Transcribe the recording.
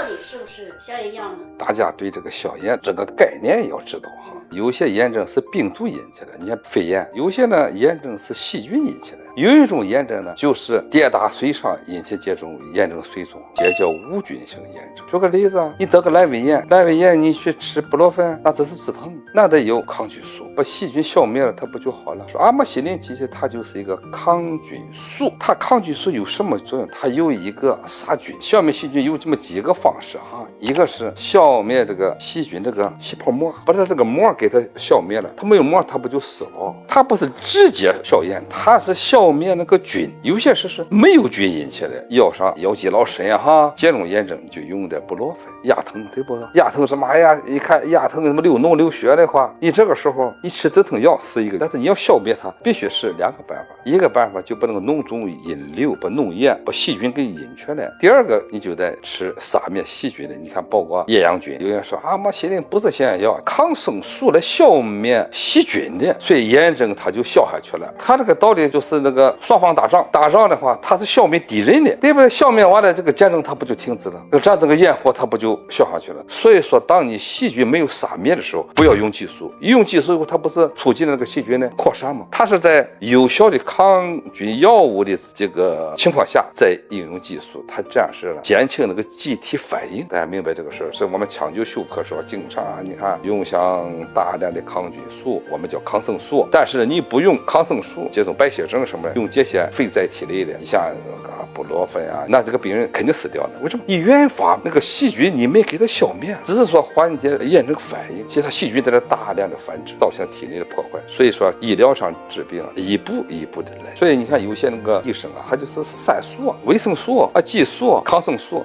底是不是消炎药呢？大家对这个消炎这个概念要知道哈，有些炎症是病毒引起的，你看肺炎；有些呢炎症是细菌引起的。有一种炎症呢，就是跌打水伤引起这种炎症水肿，这叫无菌性炎症。举个例子，你得个阑尾炎，阑尾炎你去吃布洛芬，那只是止疼，那得有抗菌素，把细菌消灭了，它不就好了？说阿莫西林其实它就是一个抗菌素，它抗菌素有什么作用？它有一个杀菌、消灭细菌有这么几个方式哈，一个是消灭这个细菌这个细胞膜，把它这个膜给它消灭了，它没有膜它不就死了？它不是直接消炎，它是消灭那个菌，有些是没有菌引起的，腰上腰肌劳损呀哈，这种炎症就用的布洛芬压疼，对不？压疼什么？哎呀，一看压疼什么流脓流血的话，你这个时候你吃止疼药是一个，但是你要消灭它，必须是两个办法，一个办法就把那个脓肿引流，把脓液把细菌给引出来；第二个你就得吃杀灭细菌的，你看包括液阳菌，有人说阿莫西林不是消炎药，抗生素来消灭细菌的，所以炎症它就消下去了。它这个道理就是那个双方打仗的话，它是消灭敌人的，对不对？消灭完了这个战争它不就停止了？这个焰火它不就消下去了？所以说，当你细菌没有杀灭的时候，不要用激素，一用激素以后，它不是促进了那个细菌的扩散吗？它是在有效的抗菌药物的这个情况下再应用激素，它这样是减轻那个机体反应。大家明白这个事儿？所以我们抢救休克时候经常你看用上大量的抗菌素，我们叫抗生素，但是你不用抗生素，这种白血症什么用这些非甾体类的，你像布洛芬啊，那这个病人肯定死掉了。为什么？你原发那个细菌你没给它消灭，只是说缓解炎症反应，其实它细菌在这大量的繁殖，造成体内的破坏。所以说医疗上治病一步一步的来。所以你看有些那个医生啊，他就是3素、维生素、激素、抗生素。